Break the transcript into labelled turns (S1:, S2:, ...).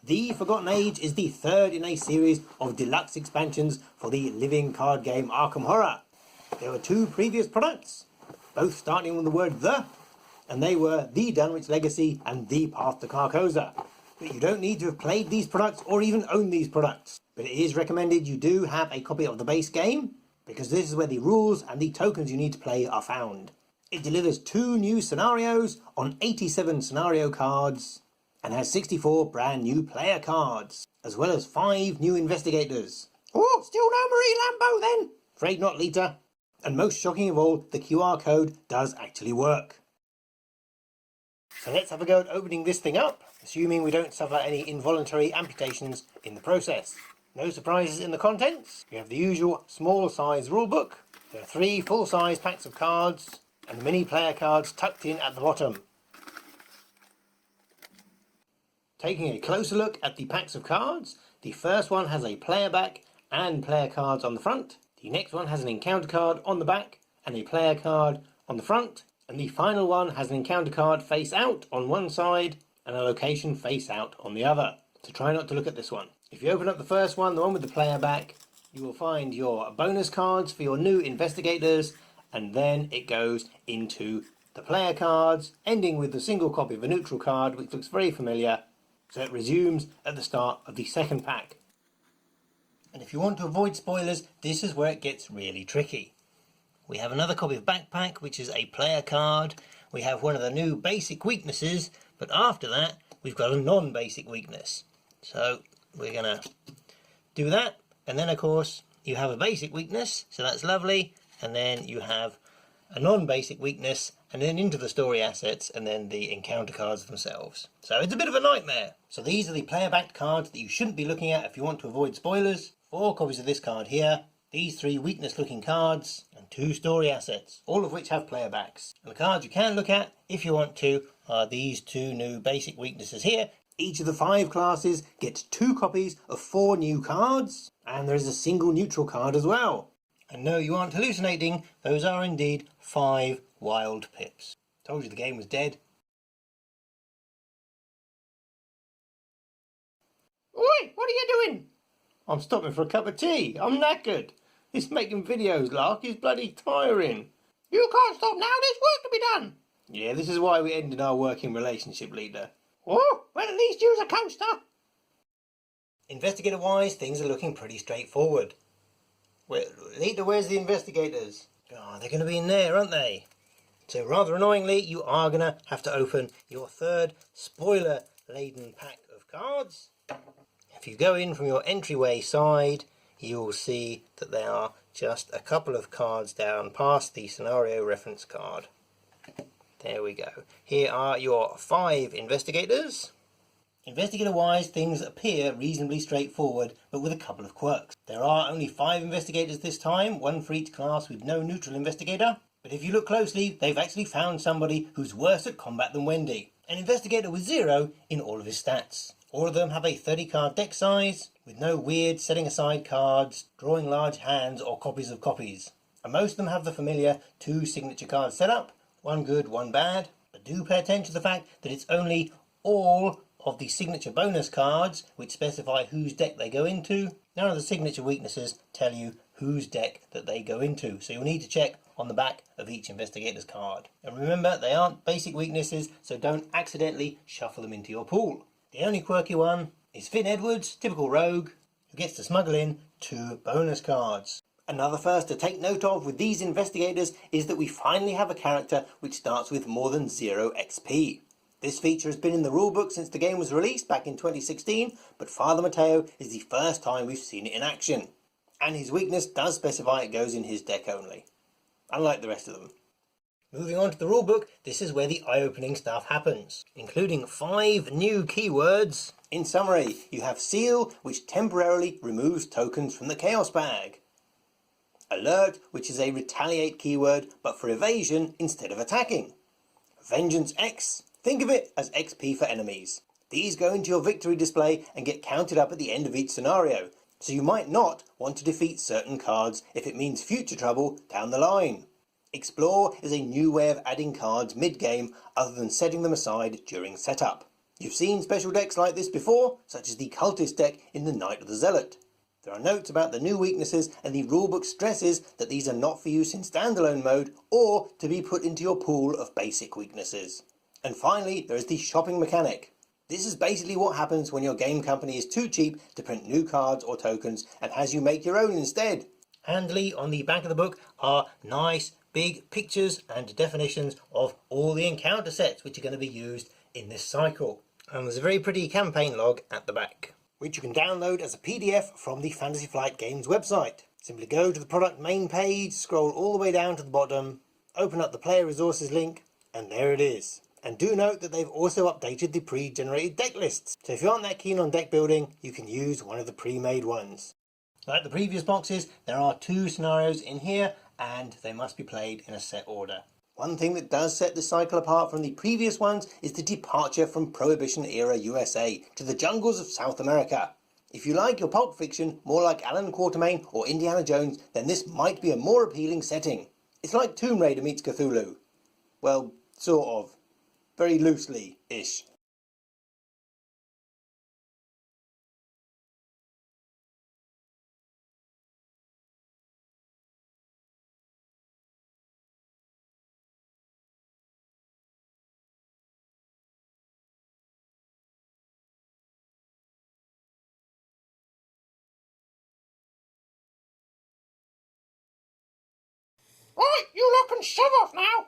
S1: The Forgotten Age is the third in a series of deluxe expansions for the living card game Arkham Horror. There were two previous products, both starting with the word "the," and they were The Dunwich Legacy and The Path to Carcosa. But you don't need to have played these products or even own these products. But it is recommended you do have a copy of the base game, because this is where the rules and the tokens you need to play are found. It delivers 2 new scenarios on 87 scenario cards, and has 64 brand new player cards, as well as 5 new investigators. Oh, still no Marie Lambeau then? Afraid not, Lita. And most shocking of all, the QR code does actually work. So let's have a go at opening this thing up, assuming we don't suffer any involuntary amputations in the process. No surprises in the contents. We have the usual small size rulebook. There are 3 full-size packs of cards, and the mini player cards tucked in at the bottom. Taking a closer look at the packs of cards, the first one has a player back and player cards on the front. The next one has an encounter card on the back and a player card on the front. And the final one has an encounter card face out on one side and a location face out on the other. So try not to look at this one. If you open up the first one, the one with the player back, you will find your bonus cards for your new investigators, and then it goes into the player cards, ending with the single copy of a neutral card, which looks very familiar. So it resumes at the start of the second pack. And if you want to avoid spoilers, this is where it gets really tricky. We have another copy of Backpack, which is a player card. We have one of the new basic weaknesses, but after that, we've got a non-basic weakness. So we're going to do that. And then, of course, you have a basic weakness, so that's lovely. And then you have a non-basic weakness, and then into the story assets, and then the encounter cards themselves. So it's a bit of a nightmare. So these are the player-backed cards that you shouldn't be looking at if you want to avoid spoilers. 4 copies of this card here, these 3 weakness-looking cards, and 2 story assets, all of which have player backs. And the cards you can look at, if you want to, are these 2 new basic weaknesses here. Each of the 5 classes gets 2 copies of 4 new cards, and there is a single neutral card as well. And no, you aren't hallucinating, those are indeed 5 wild pips. Told you the game was dead. Oi, what are you doing? I'm stopping for a cup of tea. I'm knackered. This making videos, Lark, is bloody tiring. You can't stop now, there's work to be done. Yeah, this is why we ended our working relationship, Leader. Oh, well, at least use a coaster. Investigator-wise, things are looking pretty straightforward. Well, Leader, where's the investigators? Oh, they're going to be in there, aren't they? So rather annoyingly, you are going to have to open your 3rd spoiler-laden pack of cards. If you go in from your entryway side, you'll see that there are just a couple of cards down past the scenario reference card. There we go. Here are your 5 investigators. Investigator-wise, things appear reasonably straightforward, but with a couple of quirks. There are only 5 investigators this time, 1 for each class with no neutral investigator. But if you look closely, they've actually found somebody who's worse at combat than Wendy. An investigator with 0 in all of his stats. All of them have a 30-card deck size, with no weird setting aside cards, drawing large hands, or copies of copies. And most of them have the familiar 2 signature card setup, 1 good, 1 bad. But do pay attention to the fact that it's only all of the signature bonus cards which specify whose deck they go into. None of the signature weaknesses tell you whose deck that they go into, so you'll need to check on the back of each investigator's card. And remember, they aren't basic weaknesses, so don't accidentally shuffle them into your pool. The only quirky one is Finn Edwards, typical rogue, who gets to smuggle in 2 bonus cards. Another first to take note of with these investigators is that we finally have a character which starts with more than 0 XP. This feature has been in the rulebook since the game was released back in 2016, but Father Mateo is the first time we've seen it in action. And his weakness does specify it goes in his deck only, unlike the rest of them. Moving on to the rulebook, this is where the eye-opening stuff happens, including 5 new keywords. In summary, you have Seal, which temporarily removes tokens from the Chaos Bag. Alert, which is a retaliate keyword, but for evasion instead of attacking. Vengeance X, think of it as XP for enemies. These go into your victory display and get counted up at the end of each scenario, so you might not want to defeat certain cards if it means future trouble down the line. Explore is a new way of adding cards mid-game other than setting them aside during setup. You've seen special decks like this before, such as the Cultist deck in the Night of the Zealot. There are notes about the new weaknesses, and the rulebook stresses that these are not for use in standalone mode or to be put into your pool of basic weaknesses. And finally, there is the shopping mechanic. This is basically what happens when your game company is too cheap to print new cards or tokens and has you make your own instead. And Lee, on the back of the book are nice big pictures and definitions of all the encounter sets which are going to be used in this cycle. And there's a very pretty campaign log at the back, which you can download as a PDF from the Fantasy Flight Games website. Simply go to the product main page, scroll all the way down to the bottom, open up the player resources link, and there it is. And do note that they've also updated the pre-generated deck lists. So if you aren't that keen on deck building, you can use one of the pre-made ones. Like the previous boxes, there are 2 scenarios in here, and they must be played in a set order. One thing that does set this cycle apart from the previous ones is the departure from Prohibition-era USA to the jungles of South America. If you like your pulp fiction more like Alan Quatermain or Indiana Jones, then this might be a more appealing setting. It's like Tomb Raider meets Cthulhu. Well, sort of. Very loosely-ish.
S2: Right, you lot can shove off now.